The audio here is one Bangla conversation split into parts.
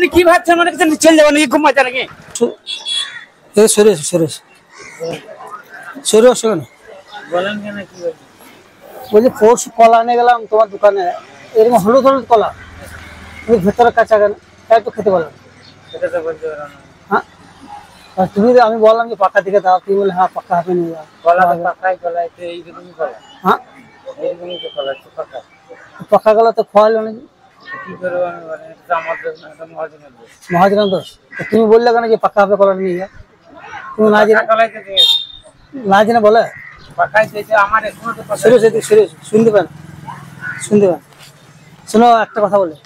আপনি কি ভাবছেন মনে করছেন চলে যাবেন নাকি খুব মজা নাকি সরে কেন বলেন কেন কি বলছি ফোর্স কলা নিয়ে গেলাম তোমার দোকানে এরকম হলুদ কলা তুমি ভেতরে কাঁচা কেন তাই তো খেতে পারলাম সেটা তো বলতে পারো না হ্যাঁ আর তুমি আমি বললাম যে পাকা দিকে দাও তুমি বলে হ্যাঁ পাকা হাতে নিয়ে যাও কলা তো পাকাই কলা তো এইরকমই কলা হ্যাঁ এইরকমই তো কলা তো পাকা পাকা গলা তো খাওয়ালো নাকি কি করবো আমি বলেন এটা তো আমার দোষ না এটা মহাজনের দোষ মহাজন দোষ তুমি বললে কেন যে পাকা হবে কলা নিয়ে যাও তুমি না জেনে কলাই তো দিয়েছি বলে পাকাই দিয়েছে আমার এখনো তো পাকা সুরেশ শুনতে পান শোনো একটা কথা বলে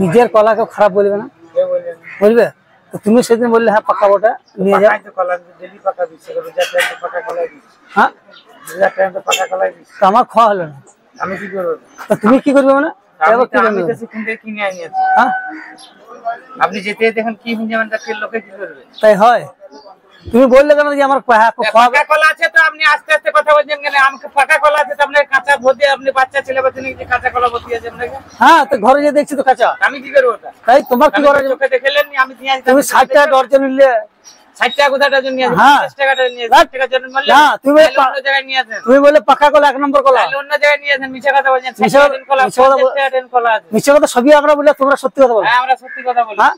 নিজের কলাকে খারাপ বলবে না কে বললেন বলবে তো তুমি সেদিন বললে হ্যাঁ পাকা বটা নিয়ে যাও পাকাই তো কলা ডেলি পাকা দিচ্ছে রোজার টাইমে পাকা কলাই দিচ্ছে হ্যাঁ রোজার টাইমে পাকা কলাই দিচ্ছে তো আমার খাওয়া হলো না আমি কি করবো তো তুমি কি করবে মানে আমি কি করবে তো সেখান থেকে কিনে আনিয়েছি হ্যাঁ আপনি যেতে দেখেন কি যাবেন তাকে লোকে কি করবে তাই হয় তুমি বললে কেন যে আমার পাকা কলা আছে তো আপনি আস্তে আস্তে কথা বলছেন কেন আমাকে পাকা কলা আছে তো আপনার কাঁচা ভর্তি আপনি বাচ্চা ছেলে বাচ্চা নাকি যে কাঁচা কলা ভর্তি আছে আপনাকে হ্যাঁ তো ঘরে যে দেখছি তো কাঁচা আমি কি করবো ওটা তাই তোমার কি করে চোখে দেখলেন আমি দিয়ে আসি তুমি 60 টাকা ডর্জন নিলে 60 টাকা কোথাটা জন্য নিয়ে আসি হ্যাঁ। 50 টাকাটা নিয়ে আসি 60 টাকা জন্য মারলে না তুমি অন্য জায়গায় নিয়ে আসেন তুমি বললে পাকা কলা 1 নম্বর কলা তাহলে অন্য জায়গায় নিয়ে আসেন মিছা কথা বলছেন মিছা 60 টাকা কলা 50 টাকা কলা আছে মিথ্যা কথা সবই আমরা বললে তোমরা সত্যি কথা বলো হ্যাঁ আমরা সত্যি কথা বলি হ্যাঁ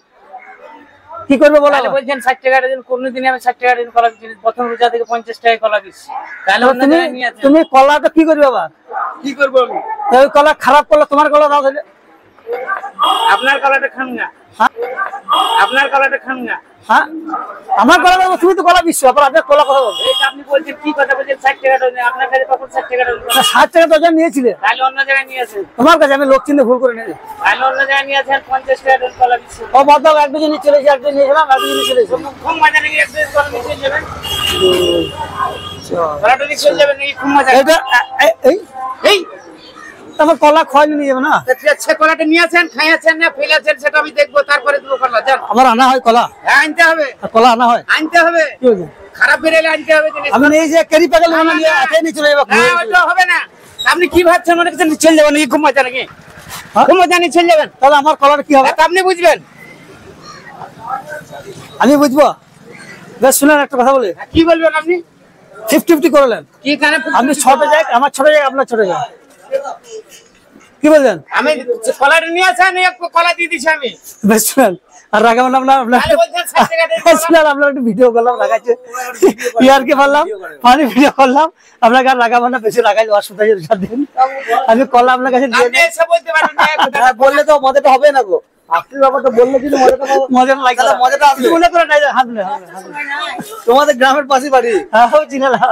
কি করবে বলো তাহলে বলছেন 60 টাকা দিন কোনদিন আমি 60 টাকা দিন কলা দিচ্ছি প্রথম রোজা থেকে 50 টাকা কলা দিচ্ছি তাহলে অন্য জায়গায় নিয়ে আসেন তুমি কলাটা কি করবে আবার কি করব আমি ওই কলা খারাপ করলে তোমার কলা দাও তাহলে আপনার কলাটা খান না হ্যাঁ আপনার কলাটা খান না হ্যাঁ আমার কলা দাও তুমি তো কলা বিশ্বো আবার আপনার কলা কথা বলবে এই যে আপনি বলছেন কি কথা বলছেন 60 টাকা ডজন আপনার কাছে কখন 60 টাকা ডজন 60 টাকা ডজন নিয়েছিলে তাহলে অন্য জায়গায় নিয়ে আসেন তোমার কাছে আমি লোক চিনতে ভুল করে নিয়েছি তাহলে অন্য জায়গায় নিয়ে আসেন 50 টাকা ডজন কলা দিচ্ছি ও বাদাম এক দুজন চলে এসে একজন নিয়েছিলাম একজন নিয়ে চলে এসে খুব মজা নাকি এক দুই কলা নিয়ে যাবেন কলাটা নিয়ে চলে যাবেন এই খুব মজা এটা এই এই আমার কলা খোয়াইলে নিয়ে যাবে না আচ্ছা কলাটা নিয়ে আসেন খাইয়াছেন না ফেলেছেন সেটা আমি দেখবো তারপরে তুমি কলা যান আমার আনা হয় কলা হ্যাঁ আনতে হবে কলা আনা হয় আনতে হবে কি হয়েছে খারাপ বেরেলে আনতে হবে জিনিস আমি এই যে কেরি প্যাকেট নিয়ে একাই নিয়ে চলে যাবো হ্যাঁ ওটা হবে না আপনি কি ভাবছেন মনে করছেন চলে যাবেন নাকি খুব মজা নাকি খুব মজা নিয়ে চলে যাবেন তাহলে আমার কলাটা কি হবে তা আপনি বুঝবেন আমি বুঝবো বেশ শুনেন একটা কথা বলি কি বলবেন আপনি 50-50 করলেন কি কানে আপনি ছোট জায়গা আমার ছোট জায়গা আপনার ছোট জায়গা কি বললেন আমি কলাটা নিয়ে আসেন এক কলা দিয়ে দিছি আমি বেশ শুনেন আর রাগাবেন আপনার তাহলে বলছেন 60 টাকা দিয়ে শুনেন আপনার একটু ভিডিও করলাম রাগাচ্ছে ইয়ার কি পারলাম পানি ভিডিও করলাম আপনাকে আর রাগাবেন না বেশি রাগাই অসুবিধা দিন আমি কলা আপনার কাছে দিয়ে আপনি এসে বলতে পারেন না কথা বললে তো মজাটা হবে না গো আপনি ব্যাপারটা বললে কিন্তু মজাটা লাগে মজাটা আপনি মনে করেন হাত তোমাদের গ্রামের পাশে বাড়ি হ্যাঁ চিনালাম